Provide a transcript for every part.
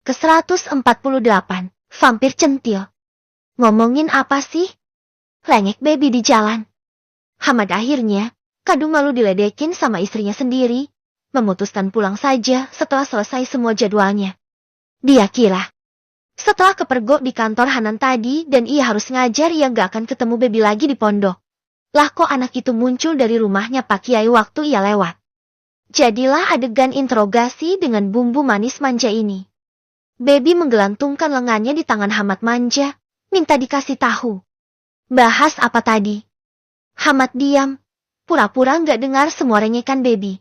Ke-148, Vampir Centil. Ngomongin apa sih? Lengek baby di jalan. Hamad akhirnya, kadung malu diledekin sama istrinya sendiri, memutuskan pulang saja setelah selesai semua jadwalnya. Dia kira, setelah kepergok di kantor Hanan tadi dan ia harus ngajar, ia gak akan ketemu baby lagi di pondok. Lah kok anak itu muncul dari rumahnya Pak Kiai waktu ia lewat. Jadilah adegan interogasi dengan bumbu manis manja ini. Baby menggelantungkan lengannya di tangan Hamad manja, minta dikasih tahu. Bahas apa tadi? Hamad diam, pura-pura gak dengar semua rengekan baby.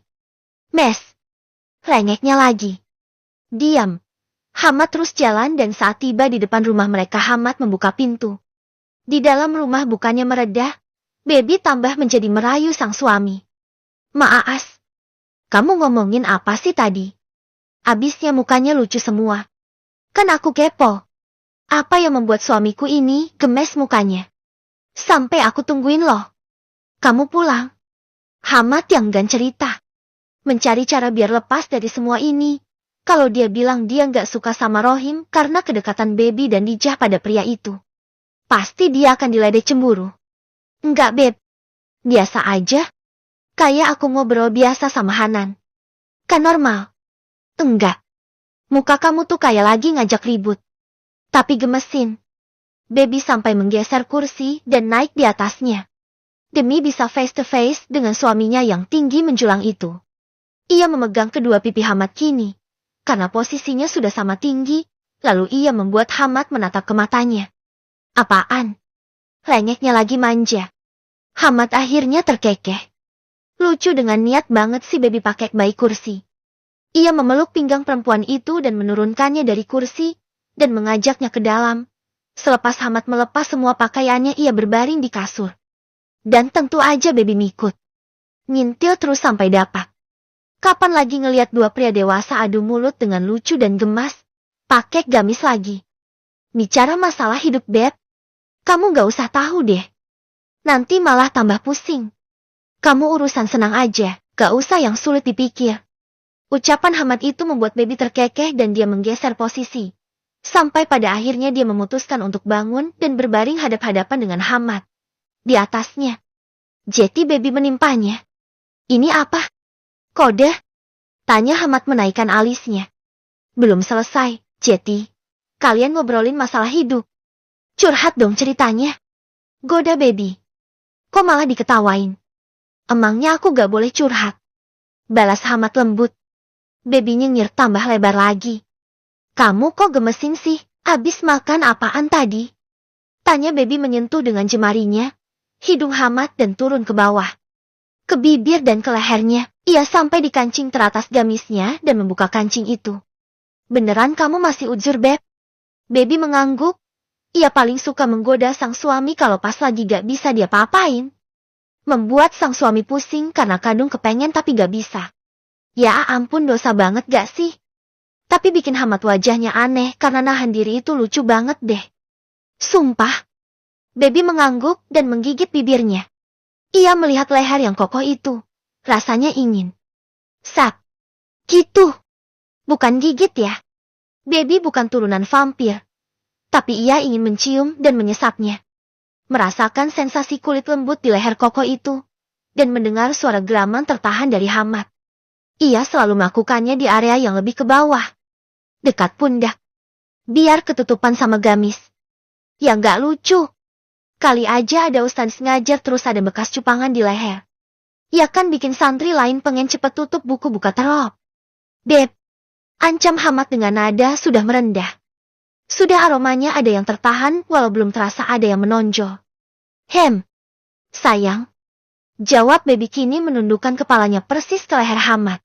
Mes. Rengeknya lagi. Diam. Hamad terus jalan dan saat tiba di depan rumah mereka Hamad membuka pintu. Di dalam rumah bukannya meredah, baby tambah menjadi merayu sang suami. Maas. Kamu ngomongin apa sih tadi? Abisnya mukanya lucu semua. Kan aku kepo. Apa yang membuat suamiku ini gemes mukanya? Sampai aku tungguin loh. Kamu pulang. Hamad yang enggan cerita. Mencari cara biar lepas dari semua ini. Kalau dia bilang dia nggak suka sama Rohim karena kedekatan baby dan Dijah pada pria itu. Pasti dia akan diledek cemburu. Enggak, Beb. Biasa aja. Kayak aku ngobrol biasa sama Hanan. Kan normal. Enggak. Muka kamu tuh kayak lagi ngajak ribut. Tapi gemesin. Baby sampai menggeser kursi dan naik di atasnya. Demi bisa face to face dengan suaminya yang tinggi menjulang itu. Ia memegang kedua pipi Hamad kini. Karena posisinya sudah sama tinggi, lalu ia membuat Hamad menatap ke matanya. Apaan? Lengeknya lagi manja. Hamad akhirnya terkekeh. Lucu dengan niat banget si baby pakai bayi kursi. Ia memeluk pinggang perempuan itu dan menurunkannya dari kursi, dan mengajaknya ke dalam. Selepas Hamad melepas semua pakaiannya, ia berbaring di kasur. Dan tentu aja baby ngikut. Ngintil terus sampai dapat. Kapan lagi ngelihat dua pria dewasa adu mulut dengan lucu dan gemas? Pakai gamis lagi. Bicara masalah hidup, Beb. Kamu gak usah tahu deh. Nanti malah tambah pusing. Kamu urusan senang aja, gak usah yang sulit dipikir. Ucapan Hamad itu membuat baby terkekeh dan dia menggeser posisi. Sampai pada akhirnya dia memutuskan untuk bangun dan berbaring hadap-hadapan dengan Hamad. Di atasnya. Jeti baby menimpanya. Ini apa? Kode? Tanya Hamad menaikkan alisnya. Belum selesai, Jeti. Kalian ngobrolin masalah hidup. Curhat dong ceritanya. Goda baby. Kok malah diketawain? Emangnya aku gak boleh curhat? Balas Hamad lembut. Baby nyengir tambah lebar lagi. Kamu kok gemesin sih? Abis makan apaan tadi? Tanya baby menyentuh dengan jemarinya hidung Hamad dan turun ke bawah. Ke bibir dan ke lehernya. Ia sampai di kancing teratas gamisnya dan membuka kancing itu. Beneran kamu masih uzur, Beb? Baby mengangguk. Ia paling suka menggoda sang suami kalau pas lagi gak bisa dia apa-apain. Membuat sang suami pusing karena kadung kepengen tapi gak bisa. Ya ampun, dosa banget gak sih? Tapi bikin Hamad wajahnya aneh karena nahan diri itu lucu banget deh. Sumpah. Baby mengangguk dan menggigit bibirnya. Ia melihat leher yang kokoh itu. Rasanya ingin. Sat. Gitu. Bukan gigit ya. Baby bukan turunan vampir. Tapi ia ingin mencium dan menyesapnya. Merasakan sensasi kulit lembut di leher kokoh itu. Dan mendengar suara geraman tertahan dari Hamad. Ia selalu melakukannya di area yang lebih ke bawah. Dekat pundak. Biar ketutupan sama gamis. Ya nggak lucu. Kali aja ada ustadz ngajar terus ada bekas cupangan di leher. Ya kan bikin santri lain pengen cepet tutup buku buka terop. Beb. Ancam Hamad dengan nada sudah merendah. Sudah aromanya ada yang tertahan walau belum terasa ada yang menonjol. Hem. Sayang. Jawab baby kini menundukkan kepalanya persis ke leher Hamad.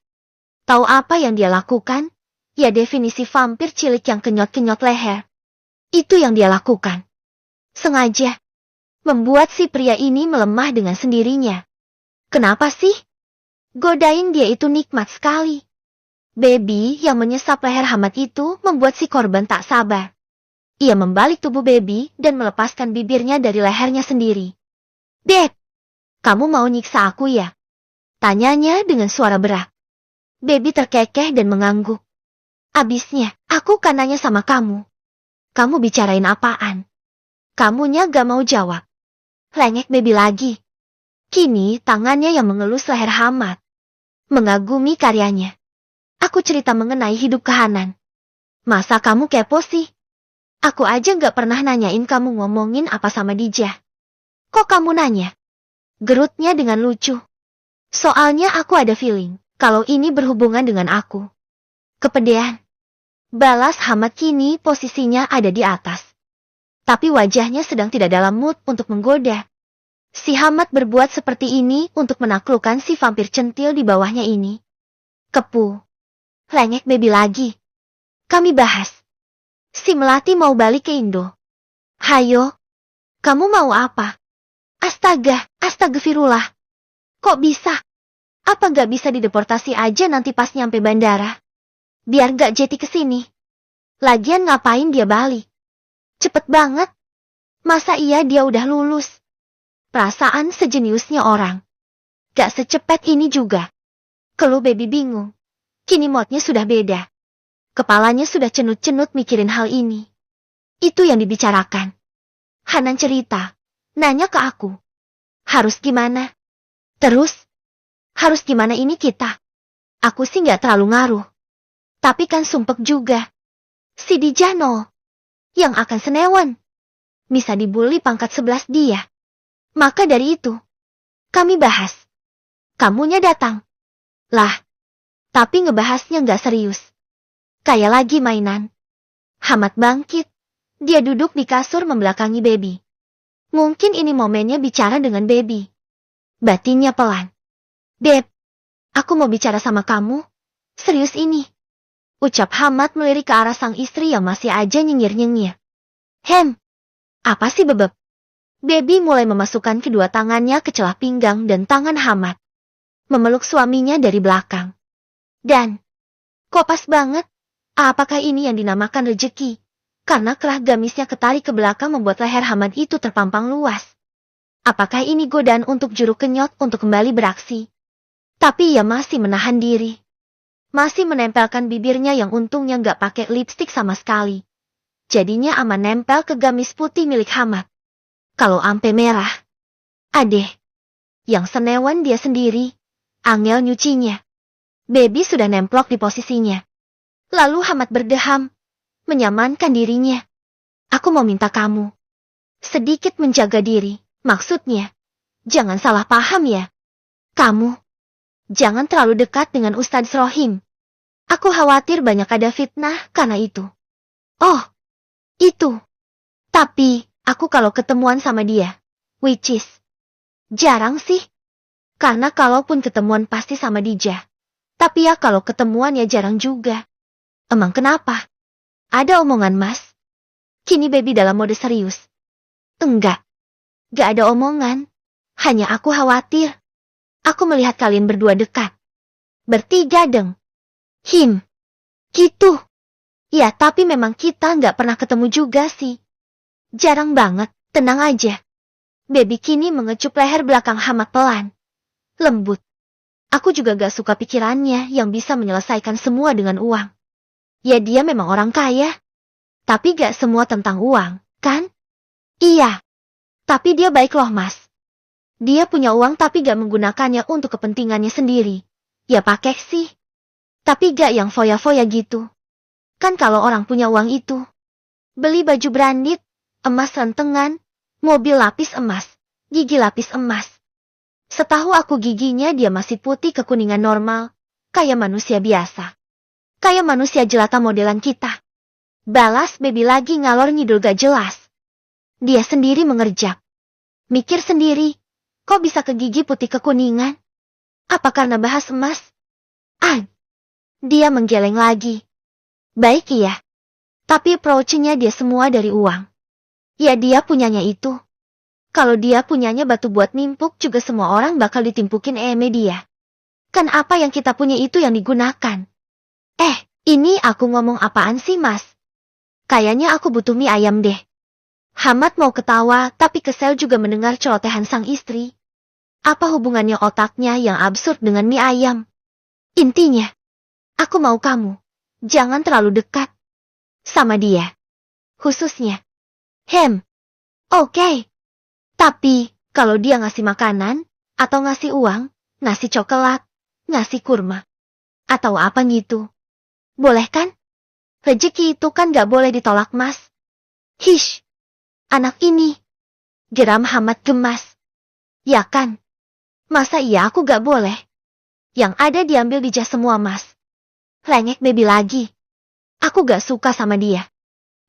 Tahu apa yang dia lakukan? Ya definisi vampir cilik yang kenyot-kenyot leher. Itu yang dia lakukan. Sengaja. Membuat si pria ini melemah dengan sendirinya. Kenapa sih? Godain dia itu nikmat sekali. Baby yang menyesap leher Hamad itu membuat si korban tak sabar. Ia membalik tubuh baby dan melepaskan bibirnya dari lehernya sendiri. Beb, kamu mau nyiksa aku ya? Tanyanya dengan suara berat. Baby terkekeh dan mengangguk. Abisnya, aku kan nanya sama kamu. Kamu bicarain apaan? Kamunya gak mau jawab. Lengek baby lagi. Kini tangannya yang mengelus leher Hamad. Mengagumi karyanya. Aku cerita mengenai hidup Kehanan. Masa kamu kepo sih? Aku aja gak pernah nanyain kamu ngomongin apa sama Dijah. Kok kamu nanya? Gerutnya dengan lucu. Soalnya aku ada feeling kalau ini berhubungan dengan aku. Kepedean. Balas Hamad kini posisinya ada di atas. Tapi wajahnya sedang tidak dalam mood untuk menggoda. Si Hamad berbuat seperti ini untuk menaklukkan si vampir centil di bawahnya ini. Kepu. Lengek baby lagi. Kami bahas. Si Melati mau balik ke Indo. Hayo. Kamu mau apa? Astaga, astagfirullah. Kok bisa? Apa gak bisa dideportasi aja nanti pas nyampe bandara? Biar gak jeti kesini. Lagian ngapain dia balik? Cepet banget. Masa iya dia udah lulus? Perasaan sejeniusnya orang. Gak secepet ini juga. Keluh baby bingung. Kini moodnya sudah beda. Kepalanya sudah cenut-cenut mikirin hal ini. Itu yang dibicarakan. Hanan cerita. Nanya ke aku. Harus gimana? Terus? Harus gimana ini kita? Aku sih gak terlalu ngaruh. Tapi kan sumpek juga. Si Dijano. Yang akan senewan. Bisa dibully pangkat 11 dia. Maka dari itu. Kami bahas. Kamunya datang. Lah. Tapi ngebahasnya gak serius. Kayak lagi mainan. Hamad bangkit. Dia duduk di kasur membelakangi baby. Mungkin ini momennya bicara dengan baby. Batinnya pelan. Beb. Aku mau bicara sama kamu. Serius ini. Ucap Hamad melirik ke arah sang istri yang masih aja nyengir-nyengir. Hem. Apa sih bebeb? Baby mulai memasukkan kedua tangannya ke celah pinggang dan tangan Hamad. Memeluk suaminya dari belakang. Dan. Kok pas banget? Apakah ini yang dinamakan rejeki? Karena kelah gamisnya ketarik ke belakang membuat leher Hamad itu terpampang luas. Apakah ini godaan untuk juru kenyot untuk kembali beraksi? Tapi ia masih menahan diri. Masih menempelkan bibirnya yang untungnya gak pakai lipstik sama sekali. Jadinya aman nempel ke gamis putih milik Hamad. Kalau ampe merah. Adeh. Yang senewan dia sendiri. Angel nyucinya. Baby sudah nemplok di posisinya. Lalu Hamad berdeham. Menyamankan dirinya. Aku mau minta kamu. Sedikit menjaga diri. Maksudnya. Jangan salah paham ya. Kamu. Jangan terlalu dekat dengan Ustadz Rohim. Aku khawatir banyak ada fitnah karena itu. Oh. Itu. Tapi, aku kalau ketemuan sama dia. Which is. Jarang sih. Karena kalaupun ketemuan pasti sama Dijah. Tapi ya kalau ketemuan ya jarang juga. Emang kenapa? Ada omongan mas? Kini baby dalam mode serius. Enggak. Gak ada omongan. Hanya aku khawatir. Aku melihat kalian berdua dekat. Bertiga deng. Gitu. Ya tapi memang kita nggak pernah ketemu juga sih. Jarang banget, tenang aja. Baby kini mengecup leher belakang Hamad pelan. Lembut. Aku juga gak suka pikirannya yang bisa menyelesaikan semua dengan uang. Ya dia memang orang kaya. Tapi gak semua tentang uang, kan? Iya. Tapi dia baik loh mas. Dia punya uang tapi gak menggunakannya untuk kepentingannya sendiri. Ya pakai sih. Tapi gak yang foya-foya gitu. Kan kalau orang punya uang itu. Beli baju branded, emas rentengan, mobil lapis emas, gigi lapis emas. Setahu aku giginya dia masih putih kekuningan normal. Kayak manusia biasa. Kayak manusia jelata modelan kita. Balas baby lagi ngalor ngidul gak jelas. Dia sendiri mengerjak. Mikir sendiri. Kok bisa ke gigi putih kekuningan? Apa karena bahas emas? Dia menggeleng lagi. Baik iya. Tapi approach-nya dia semua dari uang. Ya dia punyanya itu. Kalau dia punyanya batu buat nimpuk juga semua orang bakal ditimpukin dia. Kan apa yang kita punya itu yang digunakan. Ini aku ngomong apaan sih mas? Kayaknya aku butuh mie ayam deh. Hamad mau ketawa tapi kesel juga mendengar celotehan sang istri. Apa hubungannya otaknya yang absurd dengan mie ayam? Intinya, aku mau kamu Jangan terlalu dekat sama dia. Khususnya. Oke. Tapi, kalau dia ngasih makanan, atau ngasih uang, ngasih coklat, ngasih kurma, atau apa gitu. Boleh kan? Rezeki itu kan gak boleh ditolak, Mas. Hish. Anak ini. Geram Hamad gemas. Ya kan? Masa iya aku gak boleh? Yang ada diambil di jas semua, Mas. Lengek baby lagi. Aku gak suka sama dia.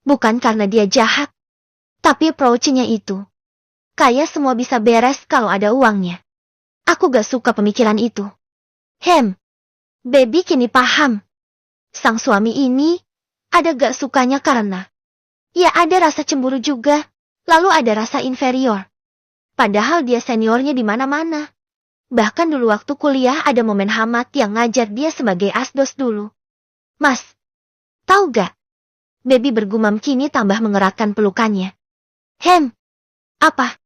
Bukan karena dia jahat. Tapi approach-nya itu. Kayak semua bisa beres kalau ada uangnya. Aku gak suka pemikiran itu. Baby kini paham. Sang suami ini ada gak sukanya karena ya ada rasa cemburu juga, lalu ada rasa inferior. Padahal dia seniornya di mana-mana. Bahkan dulu waktu kuliah ada momen Hamad yang ngajar dia sebagai asdos dulu. Mas, tahu gak? Baby bergumam kini tambah mengeratkan pelukannya. Apa?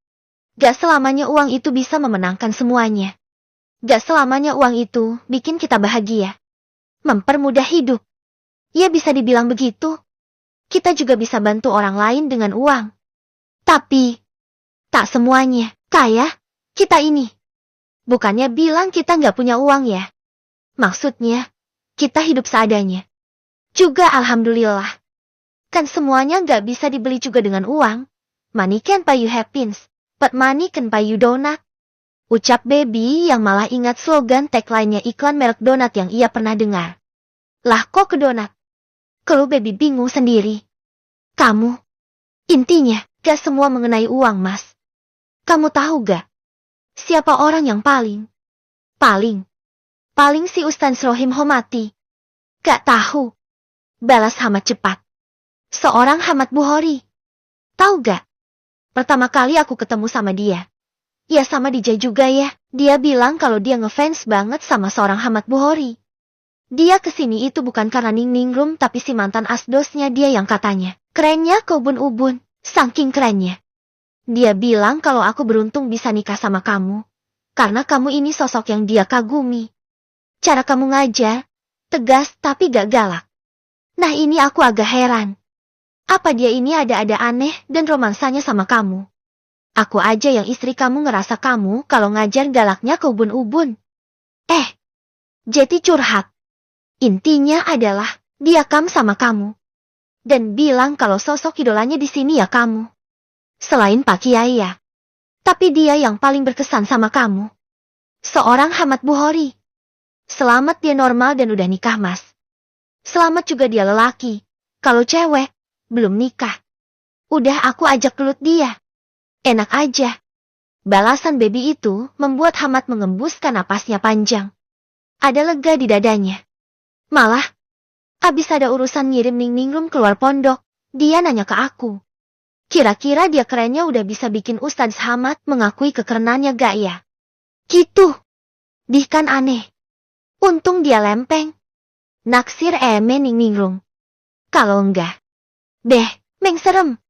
Gak selamanya uang itu bisa memenangkan semuanya. Gak selamanya uang itu bikin kita bahagia. Mempermudah hidup. Ya bisa dibilang begitu. Kita juga bisa bantu orang lain dengan uang. Tapi, tak semuanya. Kayak kita ini. Bukannya bilang kita nggak punya uang ya. Maksudnya, kita hidup seadanya. Juga alhamdulillah. Kan semuanya nggak bisa dibeli juga dengan uang. Money can buy you happiness, but money can buy you donut. Ucap baby yang malah ingat slogan tagline-nya iklan merek donat yang ia pernah dengar. Lah kok ke donat? Kalau baby bingung sendiri. Kamu. Intinya, gak semua mengenai uang, Mas. Kamu tahu gak? Siapa orang yang paling si Ustaz Rohim Homati? Gak tahu. Balas Hamad cepat. Seorang Hamad Buhori. Tahu gak? Pertama kali aku ketemu sama dia. Ya sama DJ juga ya. Dia bilang kalau dia ngefans banget sama seorang Hamad Buhori. Dia kesini itu bukan karena Ningningrum tapi si mantan asdosnya dia yang katanya. Kerennya ke ubun-ubun. Saking kerennya. Dia bilang kalau aku beruntung bisa nikah sama kamu. Karena kamu ini sosok yang dia kagumi. Cara kamu ngajar. Tegas tapi gak galak. Nah ini aku agak heran. Apa dia ini ada-ada aneh dan romansanya sama kamu? Aku aja yang istri kamu ngerasa kamu kalau ngajar galaknya ke ubun-ubun. Jadi curhat. Intinya adalah dia sama kamu. Dan bilang kalau sosok idolanya di sini ya kamu. Selain Pak Kiai ya. Tapi dia yang paling berkesan sama kamu. Seorang Hamad Buhori. Selamat dia normal dan udah nikah, Mas. Selamat juga dia lelaki. Kalau cewek, belum nikah. Udah aku ajak gelut dia. Enak aja. Balasan baby itu membuat Hamad mengembuskan napasnya panjang. Ada lega di dadanya. Malah, abis ada urusan ngirim Ningningrum keluar pondok, dia nanya ke aku. Kira-kira dia kerennya udah bisa bikin Ustadz Hamad mengakui kekerenannya gak ya? Gitu. Dih kan aneh. Untung dia lempeng. Naksir Ningningrum. Kalau enggak. Meng serem.